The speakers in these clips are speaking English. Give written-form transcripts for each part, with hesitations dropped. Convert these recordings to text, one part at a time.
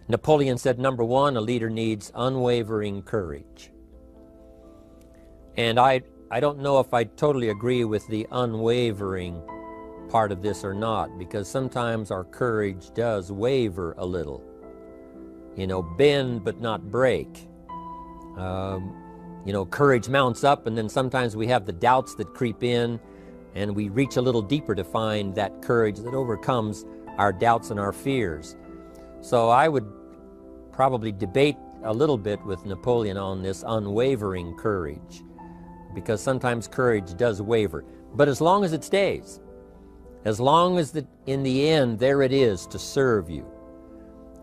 Napoleon said, number one, a leader needs unwavering courage. And I don't know if I totally agree with the unwavering part of this or not, because sometimes our courage does waver a little. You know, bend but not break. You know, courage mounts up, and then sometimes we have the doubts that creep in, and we reach a little deeper to find that courage that overcomes our doubts and our fears. So I would probably debate a little bit with Napoleon on this unwavering courage, because sometimes courage does waver. But as long as it stays, as long as in the end there it is to serve you,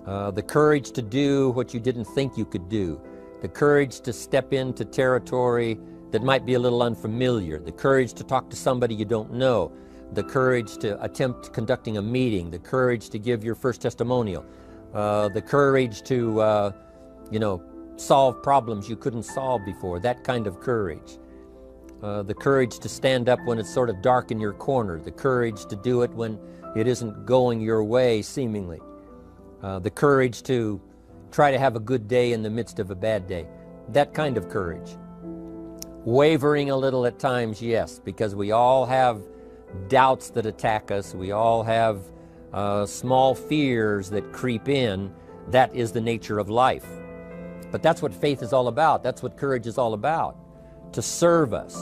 the courage to do what you didn't think you could do, the courage to step into territory that might be a little unfamiliar, the courage to talk to somebody you don't know, the courage to attempt conducting a meeting, the courage to give your first testimonial, the courage to, you know, solve problems you couldn't solve before, that kind of courage. The courage to stand up when it's sort of dark in your corner, the courage to do it when it isn't going your way seemingly, the courage to try to have a good day in the midst of a bad day, that kind of courage. Wavering a little at times, yes, because we all have doubts that attack us, we all have small fears that creep in. That is the nature of life. But that's what faith is all about. That's what courage is all about. To serve us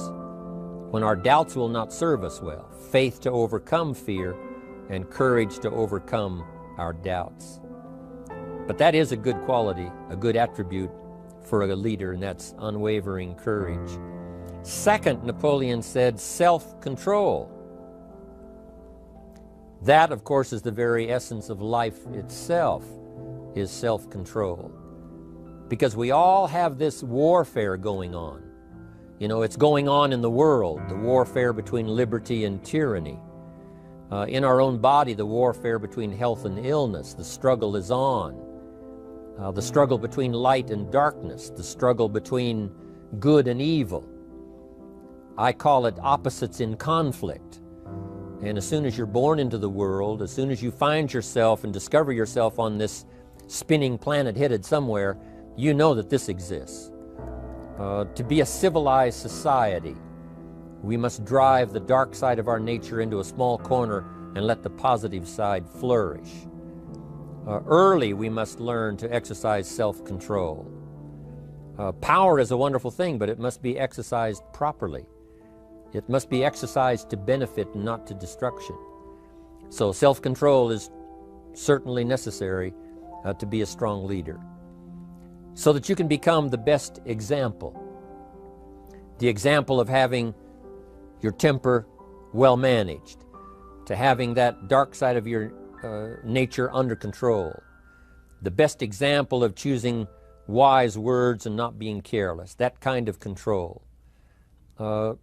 when our doubts will not serve us well. Faith to overcome fear, and courage to overcome our doubts. But that is a good quality, a good attribute for a leader, and that's unwavering courage. Second, Napoleon said, self-control. That, of course, is the very essence of life itself, is self-control. Because we all have this warfare going on. You know, it's going on in the world, the warfare between liberty and tyranny. In our own body, the warfare between health and illness, the struggle is on. The struggle between light and darkness, the struggle between good and evil. I call it opposites in conflict. And as soon as you're born into the world, as soon as you find yourself and discover yourself on this spinning planet headed somewhere, you know that this exists. To be a civilized society, we must drive the dark side of our nature into a small corner and let the positive side flourish. Early, we must learn to exercise self-control. Power is a wonderful thing, but it must be exercised properly. It must be exercised to benefit and not to destruction. So self-control is certainly necessary to be a strong leader, so that you can become the best example. The example of having your temper well managed, to having that dark side of your nature under control. The best example of choosing wise words and not being careless, that kind of control.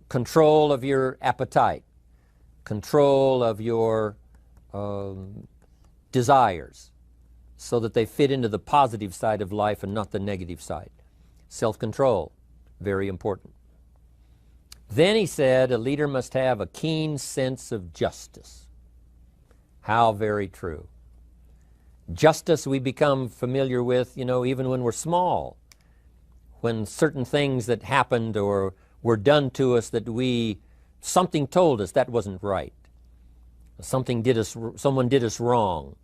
Control of your appetite, control of your desires, so that they fit into the positive side of life and not the negative side. Self-control, very important. Then he said a leader must have a keen sense of justice. How very true. Justice we become familiar with, you know, even when we're small, when certain things that happened or were done to us that something told us that wasn't right. Someone did us wrong.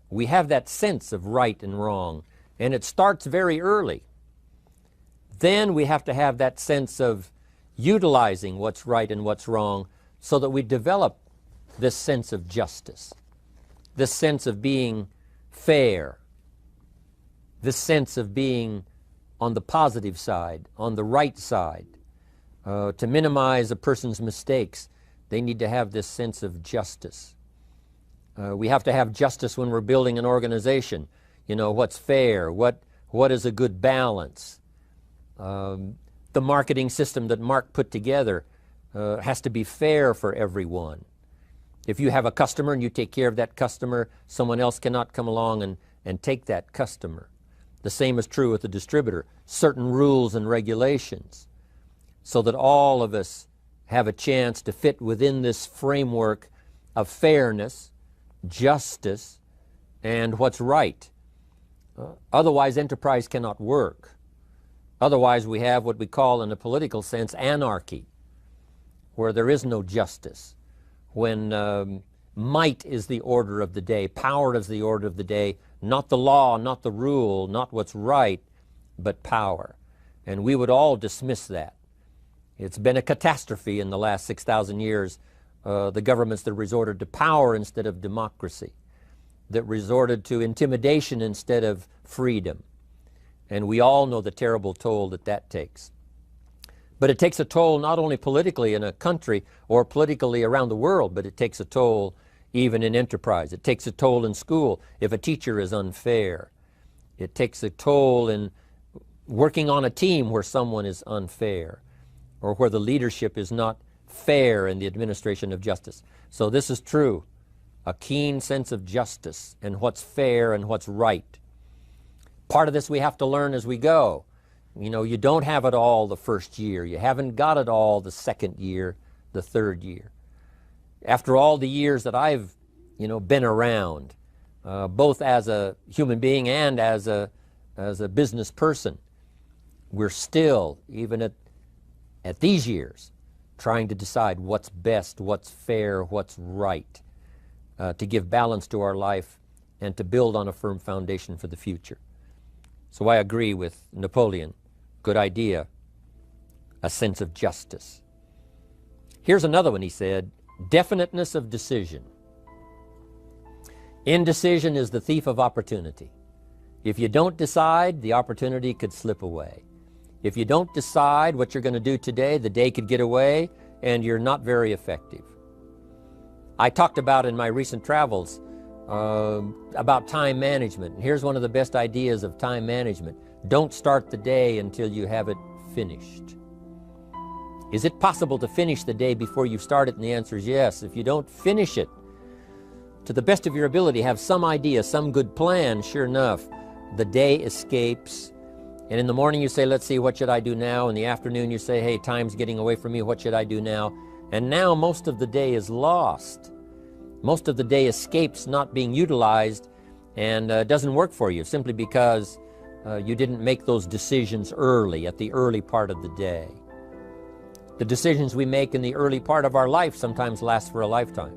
We have that sense of right and wrong, and it starts very early. Then we have to have that sense of utilizing what's right and what's wrong so that we develop this sense of justice, this sense of being fair, this sense of being on the positive side, on the right side. To minimize a person's mistakes, they need to have this sense of justice. We have to have justice when we're building an organization. You know, what's fair, what is a good balance. The marketing system that Mark put together has to be fair for everyone. If you have a customer and you take care of that customer, someone else cannot come along and take that customer. The same is true with a distributor. Certain rules and regulations, so that all of us have a chance to fit within this framework of fairness, justice, and what's right. Otherwise, enterprise cannot work. Otherwise, we have what we call, in a political sense, anarchy, where there is no justice, when might is the order of the day, power is the order of the day, not the law, not the rule, not what's right, but power. And we would all dismiss that. It's been a catastrophe in the last 6,000 years, the governments that resorted to power instead of democracy, that resorted to intimidation instead of freedom. And we all know the terrible toll that that takes. But it takes a toll not only politically in a country or politically around the world, but it takes a toll even in enterprise. It takes a toll in school if a teacher is unfair. It takes a toll in working on a team where someone is unfair, or where the leadership is not fair in the administration of justice. So this is true, a keen sense of justice and what's fair and what's right. Part of this we have to learn as we go. You know, you don't have it all the first year. You haven't got it all the second year, the third year. After all the years that I've, been around, both as a human being and as a business person, we're still, even at these years, trying to decide what's best, what's fair, what's right, to give balance to our life and to build on a firm foundation for the future. So I agree with Napoleon. Good idea. A sense of justice. Here's another one, he said, definiteness of decision. Indecision is the thief of opportunity. If you don't decide, the opportunity could slip away. If you don't decide what you're going to do today, the day could get away and you're not very effective. I talked about in my recent travels about time management. And here's one of the best ideas of time management. Don't start the day until you have it finished. Is it possible to finish the day before you start it? And the answer is yes. If you don't finish it to the best of your ability, have some idea, some good plan, sure enough, the day escapes. And in the morning you say, let's see, what should I do now? In the afternoon you say, hey, time's getting away from me, what should I do now? And now most of the day is lost. Most of the day escapes not being utilized and doesn't work for you simply because you didn't make those decisions early, at the early part of the day. The decisions we make in the early part of our life sometimes last for a lifetime.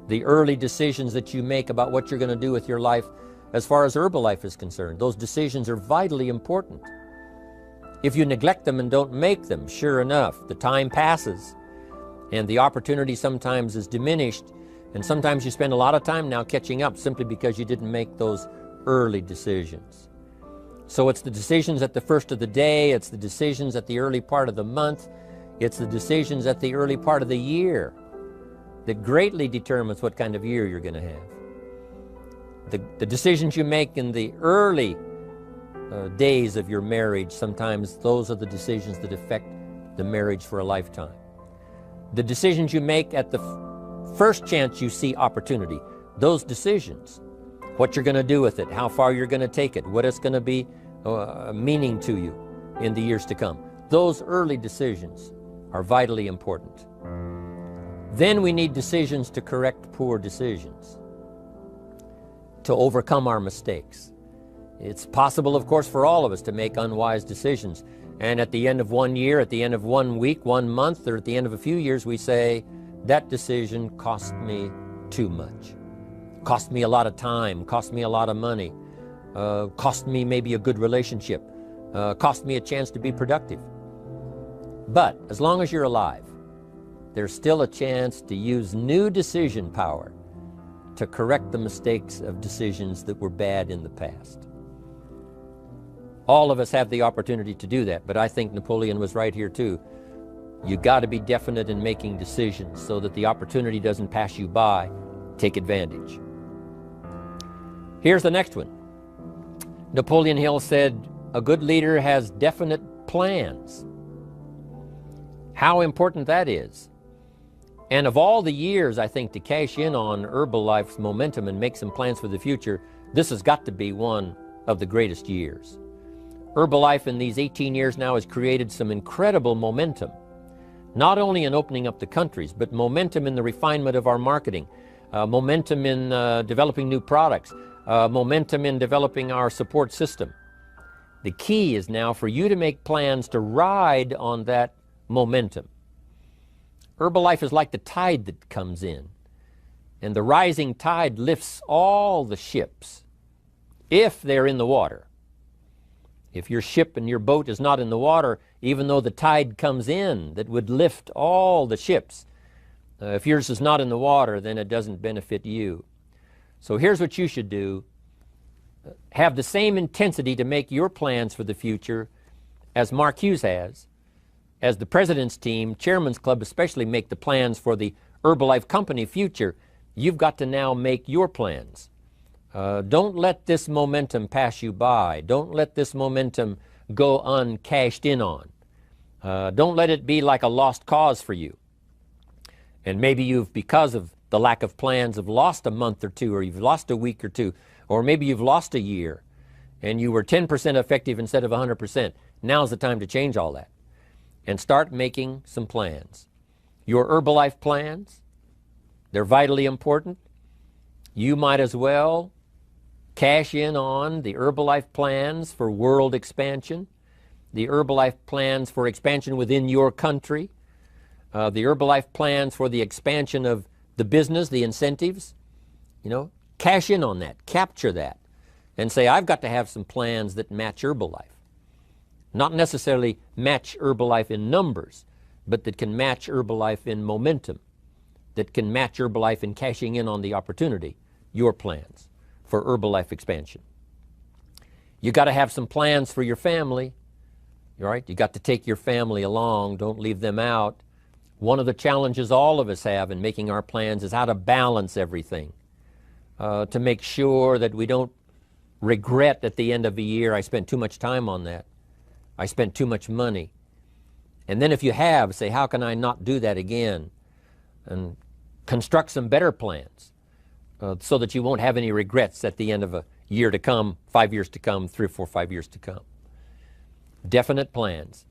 The early decisions that you make about what you're going to do with your life as far as Herbalife is concerned, those decisions are vitally important. If you neglect them and don't make them, sure enough, the time passes and the opportunity sometimes is diminished, and sometimes you spend a lot of time now catching up simply because you didn't make those early decisions. So it's the decisions at the first of the day, it's the decisions at the early part of the month, it's the decisions at the early part of the year that greatly determines what kind of year you're going to have. The decisions you make in the early days of your marriage, sometimes those are the decisions that affect the marriage for a lifetime. The decisions you make at the first chance you see opportunity, those decisions, what you're going to do with it, how far you're going to take it, what it's going to be meaning to you in the years to come. Those early decisions are vitally important. Then we need decisions to correct poor decisions, to overcome our mistakes. It's possible, of course, for all of us to make unwise decisions. And at the end of 1 year, at the end of 1 week, 1 month, or at the end of a few years, we say, that decision cost me too much. Cost me a lot of time, cost me a lot of money, cost me maybe a good relationship, cost me a chance to be productive. But as long as you're alive, there's still a chance to use new decision power to correct the mistakes of decisions that were bad in the past. All of us have the opportunity to do that, but I think Napoleon was right here too. You got to be definite in making decisions so that the opportunity doesn't pass you by. Take advantage. Here's the next one. Napoleon Hill said, a good leader has definite plans. How important that is. And of all the years, I think, to cash in on Herbalife's momentum and make some plans for the future, this has got to be one of the greatest years. Herbalife in these 18 years now has created some incredible momentum, not only in opening up the countries, but momentum in the refinement of our marketing, momentum in developing new products, momentum in developing our support system. The key is now for you to make plans to ride on that momentum. Herbalife is like the tide that comes in, and the rising tide lifts all the ships if they're in the water. If your ship and your boat is not in the water, even though the tide comes in that would lift all the ships, if yours is not in the water, then it doesn't benefit you. So here's what you should do. Have the same intensity to make your plans for the future as Mark Hughes has. As the President's team, Chairman's Club especially, make the plans for the Herbalife Company future, you've got to now make your plans. Don't let this momentum pass you by. Don't let this momentum go uncashed in on. Don't let it be like a lost cause for you. And maybe you've, because of the lack of plans, have lost a month or two, or you've lost a week or two, or maybe you've lost a year and you were 10% effective instead of 100%. Now's the time to change all that and start making some plans. Your Herbalife plans, they're vitally important. You might as well cash in on the Herbalife plans for world expansion, the Herbalife plans for expansion within your country, the Herbalife plans for the expansion of the business, the incentives. Cash in on that, capture that, and say, I've got to have some plans that match Herbalife. Not necessarily match Herbalife in numbers, but that can match Herbalife in momentum, that can match Herbalife in cashing in on the opportunity, your plans for Herbalife expansion. You got to have some plans for your family, right? You got to take your family along, don't leave them out. One of the challenges all of us have in making our plans is how to balance everything, to make sure that we don't regret at the end of the year, I spent too much time on that. I spent too much money. And then if you have, say, how can I not do that again? And construct some better plans so that you won't have any regrets at the end of a year to come, 5 years to come, 3 or 4, 5 years to come. Definite plans.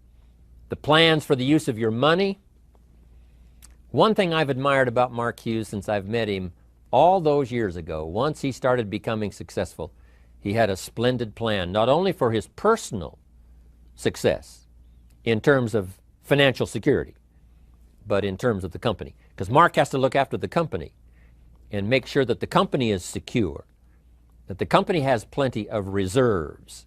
The plans for the use of your money. One thing I've admired about Mark Hughes since I've met him all those years ago, once he started becoming successful, he had a splendid plan, not only for his personal success in terms of financial security, but in terms of the company. Because Mark has to look after the company and make sure that the company is secure, that the company has plenty of reserves,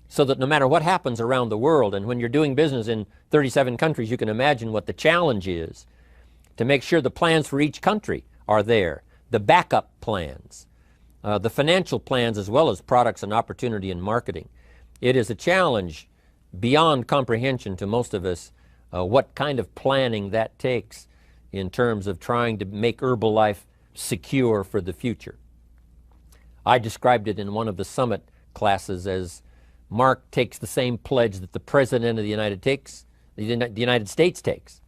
so that no matter what happens around the world, and when you're doing business in 37 countries, you can imagine what the challenge is to make sure the plans for each country are there, the backup plans, the financial plans, as well as products and opportunity and marketing. It is a challenge beyond comprehension to most of us what kind of planning that takes in terms of trying to make Herbalife secure for the future. I described it in one of the summit classes as Mark takes the same pledge that the President of the United States takes,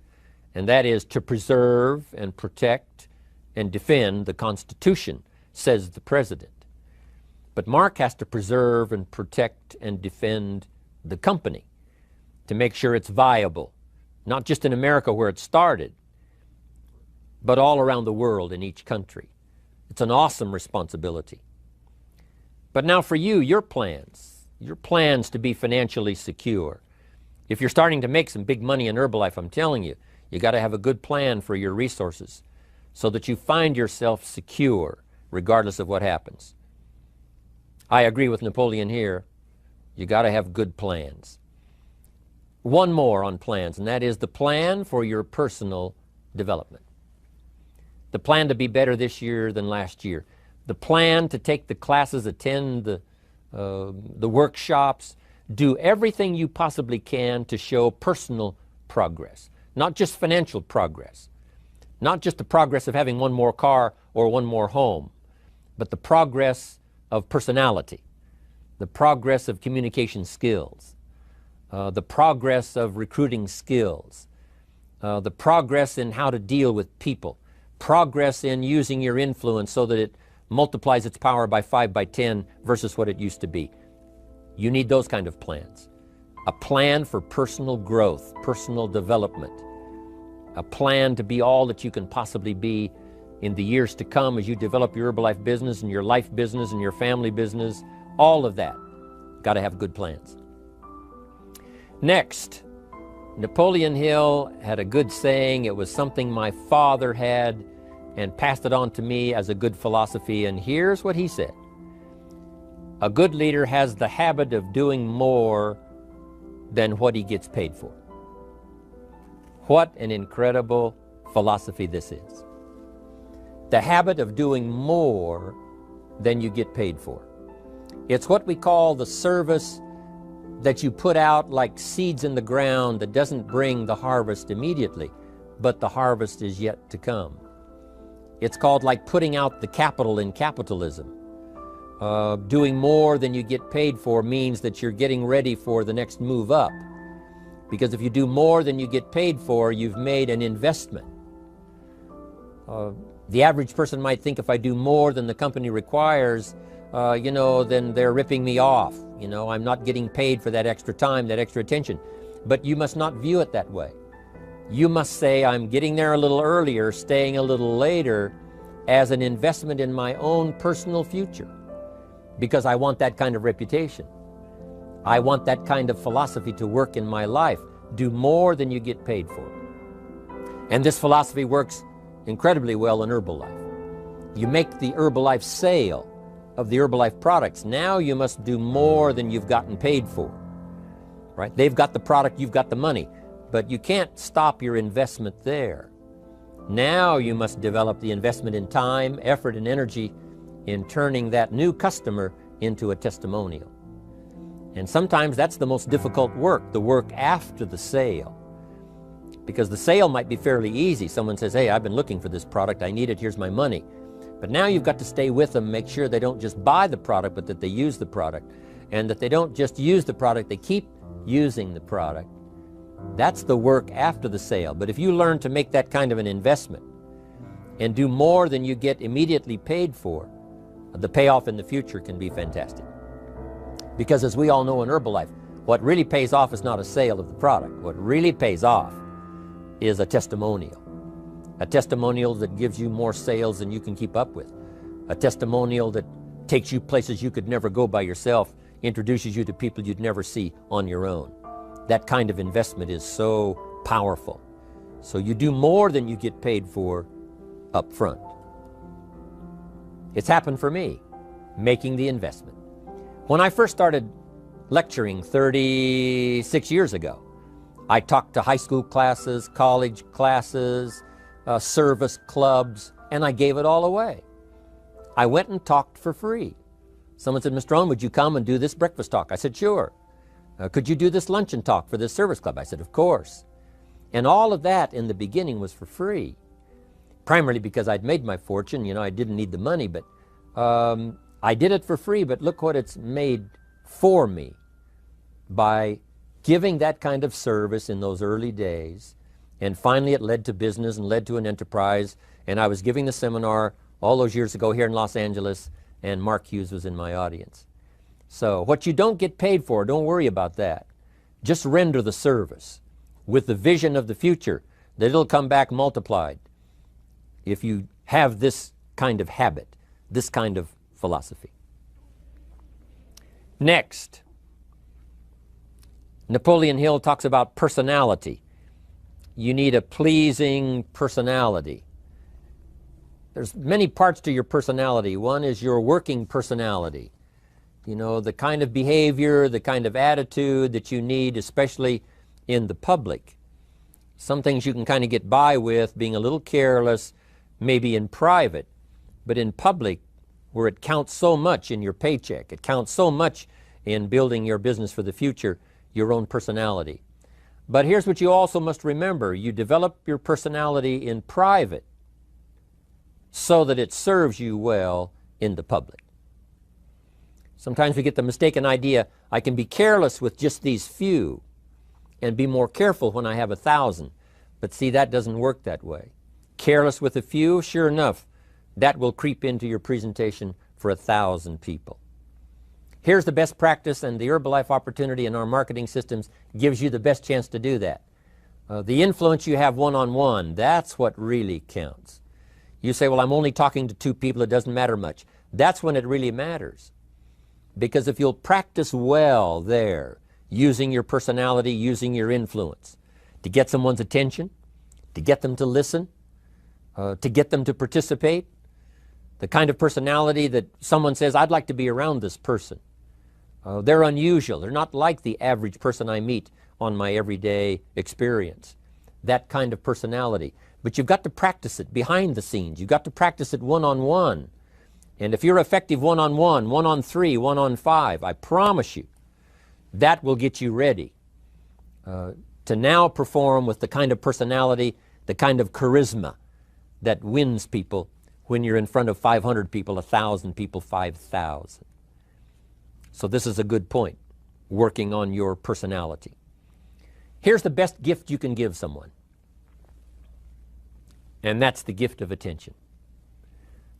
and that is to preserve and protect and defend the Constitution, says the President. But Mark has to preserve and protect and defend the company to make sure it's viable, not just in America where it started, but all around the world in each country. It's an awesome responsibility. But now for you, your plans to be financially secure. If you're starting to make some big money in Herbalife, I'm telling you, you got to have a good plan for your resources so that you find yourself secure regardless of what happens. I agree with Napoleon here. You got to have good plans. One more on plans, and that is the plan for your personal development. The plan to be better this year than last year. The plan to take the classes, attend the workshops, do everything you possibly can to show personal progress, not just financial progress, not just the progress of having one more car or one more home, but the progress of personality, the progress of communication skills, the progress of recruiting skills, the progress in how to deal with people, progress in using your influence so that it multiplies its power by 5 by 10 versus what it used to be. You need those kind of plans. A plan for personal growth, personal development, a plan to be all that you can possibly be in the years to come as you develop your Herbalife business and your life business and your family business, all of that. Got to have good plans. Next, Napoleon Hill had a good saying. It was something my father had and passed it on to me as a good philosophy. And here's what he said. A good leader has the habit of doing more than what he gets paid for. What an incredible philosophy this is. The habit of doing more than you get paid for. It's what we call the service that you put out like seeds in the ground that doesn't bring the harvest immediately, but the harvest is yet to come. It's called like putting out the capital in capitalism. Doing more than you get paid for means that you're getting ready for the next move up. Because if you do more than you get paid for, you've made an investment. The average person might think if I do more than the company requires, then they're ripping me off. I'm not getting paid for that extra time, that extra attention. But you must not view it that way. You must say, I'm getting there a little earlier, staying a little later, as an investment in my own personal future. Because I want that kind of reputation. I want that kind of philosophy to work in my life. Do more than you get paid for. And this philosophy works incredibly well in Herbalife. You make the Herbalife sale of the Herbalife products. Now you must do more than you've gotten paid for. Right? They've got the product, you've got the money. But you can't stop your investment there. Now you must develop the investment in time, effort, and energy in turning that new customer into a testimonial. And sometimes that's the most difficult work, the work after the sale. Because the sale might be fairly easy. Someone says, hey, I've been looking for this product, I need it, here's my money. But now you've got to stay with them, make sure they don't just buy the product, but that they use the product. And that they don't just use the product, they keep using the product. That's the work after the sale. But if you learn to make that kind of an investment and do more than you get immediately paid for, the payoff in the future can be fantastic. Because as we all know in Herbalife, what really pays off is not a sale of the product. What really pays off is a testimonial. A testimonial that gives you more sales than you can keep up with. A testimonial that takes you places you could never go by yourself, introduces you to people you'd never see on your own. That kind of investment is so powerful. So you do more than you get paid for up front. It's happened for me, making the investment. When I first started lecturing 36 years ago, I talked to high school classes, college classes, service clubs, and I gave it all away. I went and talked for free. Someone said, Mr. Rohn, would you come and do this breakfast talk? I said, sure. Could you do this luncheon talk for this service club? I said, of course. And all of that in the beginning was for free. Primarily because I'd made my fortune, I didn't need the money, but I did it for free, but look what it's made for me by giving that kind of service in those early days. And finally it led to business and led to an enterprise. And I was giving the seminar all those years ago here in Los Angeles, and Mark Hughes was in my audience. So what you don't get paid for, don't worry about that. Just render the service with the vision of the future that it'll come back multiplied if you have this kind of habit, this kind of philosophy. Next, Napoleon Hill talks about personality. You need a pleasing personality. There's many parts to your personality. One is your working personality. The kind of behavior, the kind of attitude that you need, especially in the public. Some things you can kind of get by with, being a little careless, maybe in private, but in public, where it counts so much in your paycheck, it counts so much in building your business for the future, your own personality. But here's what you also must remember. You develop your personality in private so that it serves you well in the public. Sometimes we get the mistaken idea, I can be careless with just these few and be more careful when I have 1,000. But see, that doesn't work that way. Careless with a few, sure enough, that will creep into your presentation for 1,000 people. Here's the best practice, and the Herbalife opportunity in our marketing systems gives you the best chance to do that. The influence you have one-on-one, that's what really counts. You say, well, I'm only talking to 2 people, it doesn't matter much. That's when it really matters. Because if you'll practice well there, using your personality, using your influence, to get someone's attention, to get them to listen, to get them to participate, the kind of personality that someone says, I'd like to be around this person. They're unusual. They're not like the average person I meet on my everyday experience. That kind of personality. But you've got to practice it behind the scenes. You've got to practice it one-on-one. And if you're effective one-on-one, 1-on-3, 1-on-5, I promise you, that will get you ready to now perform with the kind of personality, the kind of charisma that wins people when you're in front of 500 people, 1,000 people, 5,000. So this is a good point, working on your personality. Here's the best gift you can give someone, and that's the gift of attention.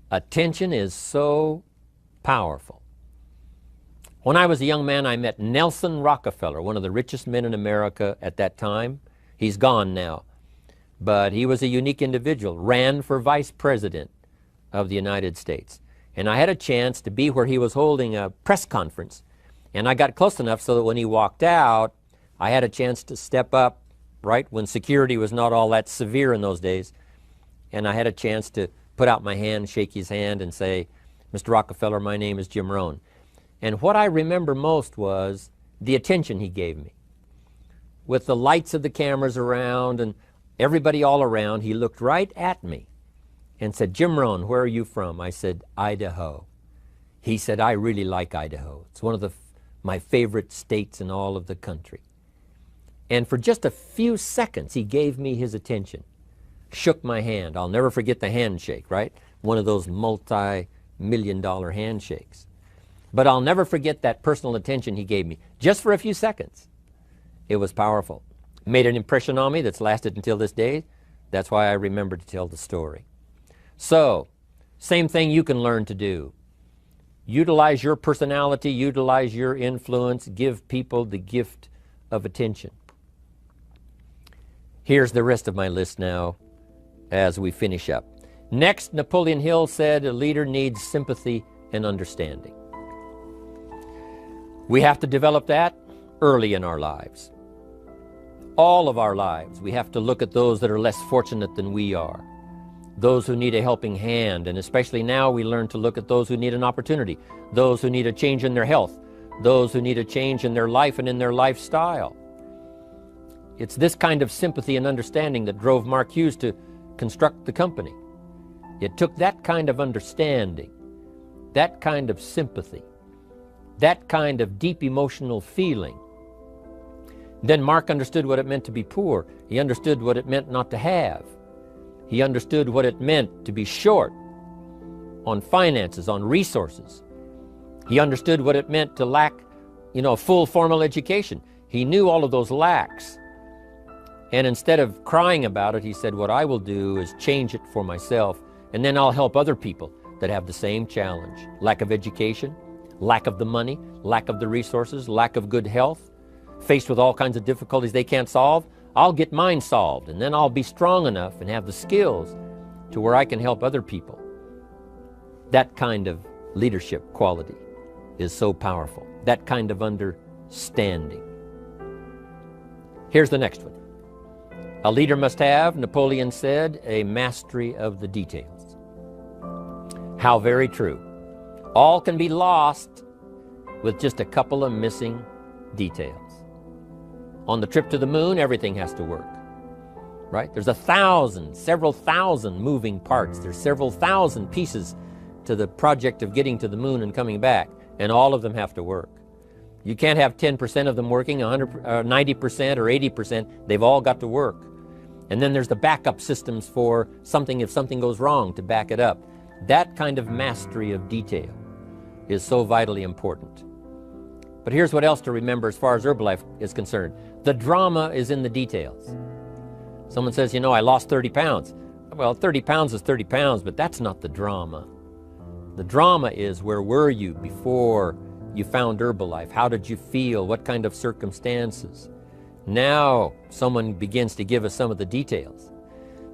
Attention is so powerful. When I was a young man, I met Nelson Rockefeller, one of the richest men in America at that time. He's gone now, but he was a unique individual, ran for vice president of the United States. And I had a chance to be where he was holding a press conference, and I got close enough so that when he walked out, I had a chance to step up, right, when security was not all that severe in those days, and I had a chance to put out my hand, shake his hand, and say, Mr. Rockefeller, my name is Jim Rohn. And what I remember most was the attention he gave me. With the lights of the cameras around and everybody all around, he looked right at me and said, Jim Rohn, where are you from? I said, Idaho. He said, I really like Idaho. It's one of my favorite states in all of the country. And for just a few seconds, he gave me his attention, shook my hand. I'll never forget the handshake, right? One of those multi-million-dollar handshakes. But I'll never forget that personal attention he gave me, just for a few seconds. It was powerful. Made an impression on me that's lasted until this day. That's why I remember to tell the story. So, same thing you can learn to do. Utilize your personality, utilize your influence, give people the gift of attention. Here's the rest of my list now as we finish up. Next, Napoleon Hill said a leader needs sympathy and understanding. We have to develop that early in our lives. All of our lives, we have to look at those that are less fortunate than we are. Those who need a helping hand, and especially now we learn to look at those who need an opportunity, those who need a change in their health, those who need a change in their life and in their lifestyle. It's this kind of sympathy and understanding that drove Mark Hughes to construct the company. It took that kind of understanding, that kind of sympathy, that kind of deep emotional feeling. Then Mark understood what it meant to be poor. He understood what it meant not to have. He understood what it meant to be short on finances, on resources. He understood what it meant to lack, a full formal education. He knew all of those lacks. And instead of crying about it, he said, what I will do is change it for myself, and then I'll help other people that have the same challenge. Lack of education, lack of the money, lack of the resources, lack of good health, faced with all kinds of difficulties they can't solve. I'll get mine solved, and then I'll be strong enough and have the skills to where I can help other people. That kind of leadership quality is so powerful. That kind of understanding. Here's the next one. A leader must have, Napoleon said, a mastery of the details. How very true. All can be lost with just a couple of missing details. On the trip to the moon, everything has to work, right? There's several thousand moving parts. There's several thousand pieces to the project of getting to the moon and coming back, and all of them have to work. You can't have 10% of them working, 90% or 80%. They've all got to work. And then there's the backup systems for something if something goes wrong to back it up. That kind of mastery of detail is so vitally important. But here's what else to remember as far as Herbalife is concerned. The drama is in the details. Someone says, I lost 30 pounds. Well, 30 pounds is 30 pounds, but that's not the drama. The drama is, where were you before you found Herbalife? How did you feel? What kind of circumstances? Now someone begins to give us some of the details.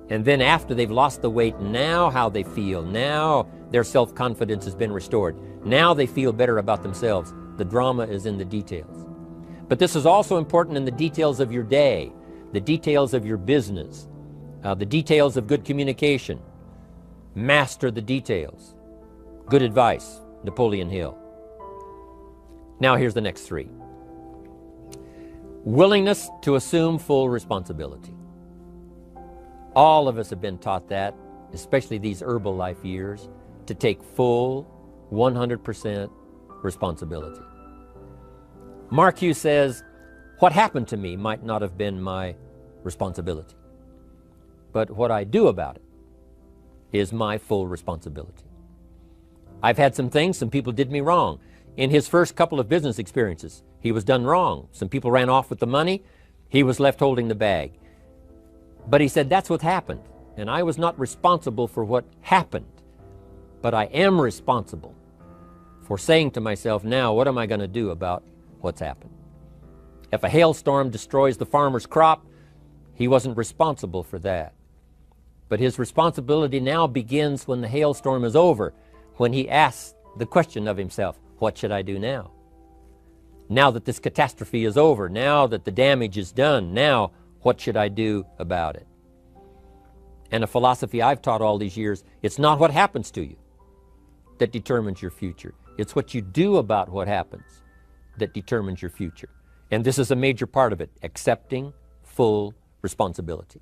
And then after they've lost the weight, now how they feel, now their self-confidence has been restored. Now they feel better about themselves. The drama is in the details. But this is also important in the details of your day, the details of your business, the details of good communication. Master the details. Good advice, Napoleon Hill. Now here's the next three. Willingness to assume full responsibility. All of us have been taught that, especially these Herbalife years, to take full 100% responsibility. Mark Hughes says, what happened to me might not have been my responsibility, but what I do about it is my full responsibility. I've had some things, some people did me wrong. In his first couple of business experiences, he was done wrong. Some people ran off with the money. He was left holding the bag. But he said, that's what happened. And I was not responsible for what happened. But I am responsible for saying to myself, now, what am I going to do about what's happened? If a hailstorm destroys the farmer's crop, he wasn't responsible for that. But his responsibility now begins when the hailstorm is over, when he asks the question of himself, what should I do now? Now that this catastrophe is over, now that the damage is done, now what should I do about it? And a philosophy I've taught all these years, it's not what happens to you that determines your future. It's what you do about what happens that determines your future. And this is a major part of it, accepting full responsibility.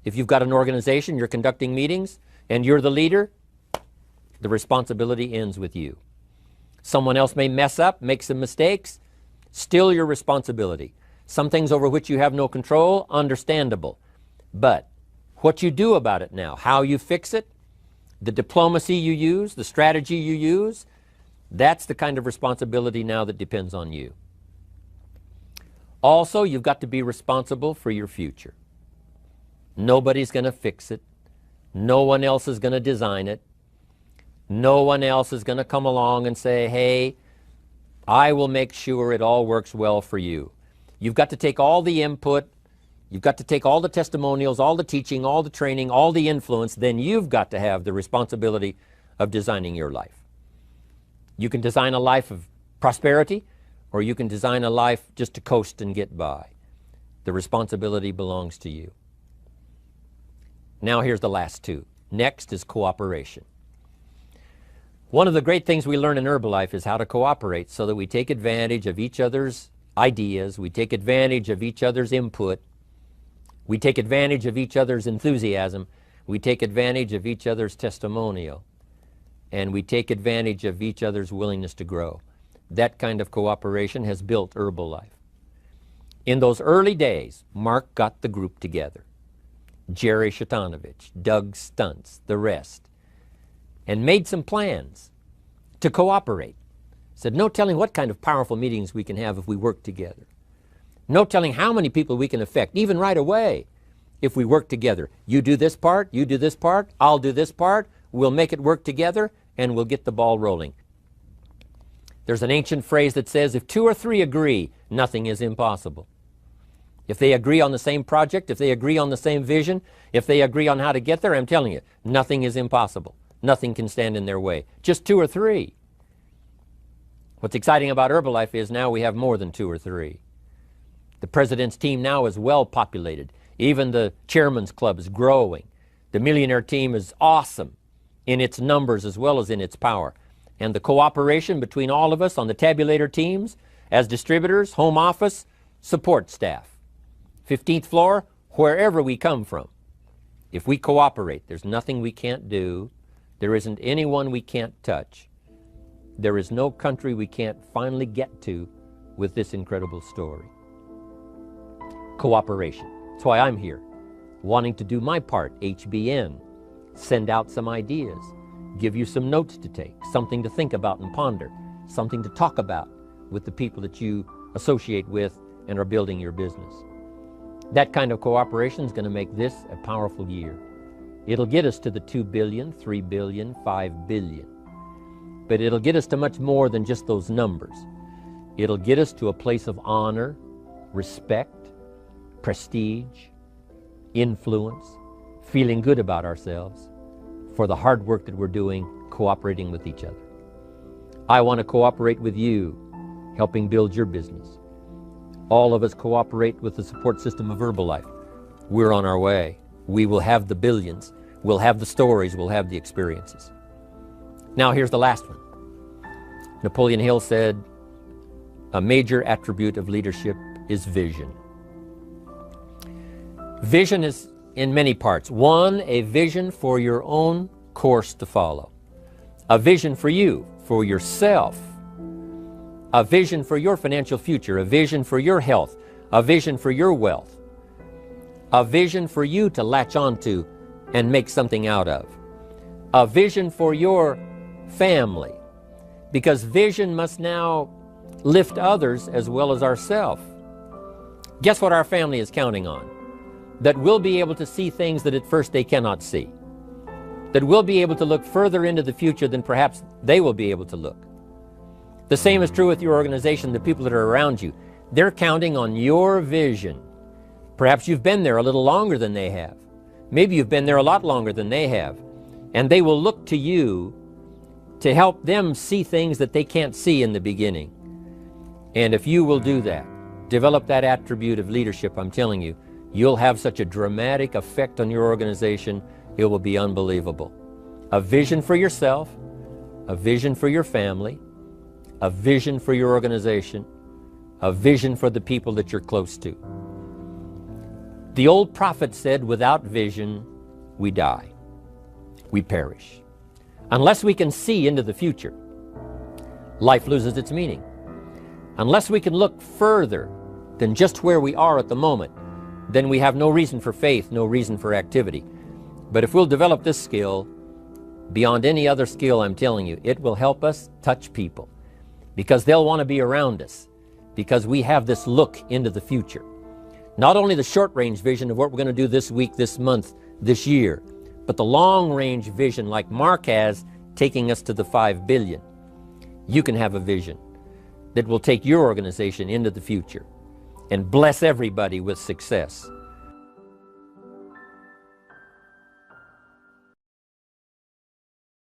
If you've got an organization, you're conducting meetings, and you're the leader, the responsibility ends with you. Someone else may mess up, make some mistakes, still your responsibility. Some things over which you have no control, understandable. But what you do about it now, how you fix it, the diplomacy you use, the strategy you use, that's the kind of responsibility now that depends on you. Also, you've got to be responsible for your future. Nobody's going to fix it. No one else is going to design it. No one else is going to come along and say, hey, I will make sure it all works well for you. You've got to take all the input, you've got to take all the testimonials, all the teaching, all the training, all the influence, then you've got to have the responsibility of designing your life. You can design a life of prosperity, or you can design a life just to coast and get by. The responsibility belongs to you. Now here's the last two. Next is cooperation. One of the great things we learn in Herbalife is how to cooperate so that we take advantage of each other's ideas, we take advantage of each other's input, we take advantage of each other's enthusiasm, we take advantage of each other's testimonial, and we take advantage of each other's willingness to grow. That kind of cooperation has built Herbalife. In those early days, Mark got the group together. Jerry Shatanovich, Doug Stuntz, the rest, and made some plans to cooperate. Said, no telling what kind of powerful meetings we can have if we work together. No telling how many people we can affect, even right away, if we work together. You do this part, you do this part, I'll do this part, we'll make it work together, and we'll get the ball rolling. There's an ancient phrase that says, if two or three agree, nothing is impossible. If they agree on the same project, if they agree on the same vision, if they agree on how to get there, I'm telling you, nothing is impossible. Nothing can stand in their way. Just two or three. What's exciting about Herbalife is now we have more than two or three. The president's team now is well populated. Even the chairman's club is growing. The millionaire team is awesome in its numbers as well as in its power. And the cooperation between all of us on the tabulator teams, as distributors, home office, support staff, 15th floor, wherever we come from. If we cooperate, there's nothing we can't do. There isn't anyone we can't touch. There is no country we can't finally get to with this incredible story. Cooperation. That's why I'm here, wanting to do my part, HBN, send out some ideas, give you some notes to take, something to think about and ponder, something to talk about with the people that you associate with and are building your business. That kind of cooperation is going to make this a powerful year. It'll get us to the 2 billion, 3 billion, 5 billion. But it'll get us to much more than just those numbers. It'll get us to a place of honor, respect, prestige, influence, feeling good about ourselves for the hard work that we're doing, cooperating with each other. I want to cooperate with you, helping build your business. All of us cooperate with the support system of Herbalife. We're on our way. We will have the billions. We'll have the stories. We'll have the experiences. Now here's the last one. Napoleon Hill said, a major attribute of leadership is vision. Vision is in many parts. One, a vision for your own course to follow. A vision for you, for yourself. A vision for your financial future. A vision for your health. A vision for your wealth. A vision for you to latch onto and make something out of. A vision for your family. Because vision must now lift others as well as ourselves. Guess what our family is counting on? That we'll be able to see things that at first they cannot see. That we'll be able to look further into the future than perhaps they will be able to look. The same is true with your organization, the people that are around you. They're counting on your vision. Perhaps you've been there a little longer than they have. Maybe you've been there a lot longer than they have. And they will look to you to help them see things that they can't see in the beginning. And if you will do that, develop that attribute of leadership, I'm telling you, you'll have such a dramatic effect on your organization, it will be unbelievable. A vision for yourself, a vision for your family, a vision for your organization, a vision for the people that you're close to. The old prophet said, without vision, we die. We perish. Unless we can see into the future, life loses its meaning. Unless we can look further than just where we are at the moment, then we have no reason for faith, no reason for activity. But if we'll develop this skill, beyond any other skill, I'm telling you, it will help us touch people because they'll want to be around us because we have this look into the future. Not only the short-range vision of what we're going to do this week, this month, this year, but the long-range vision like Mark has, taking us to the 5 billion. You can have a vision that will take your organization into the future and bless everybody with success.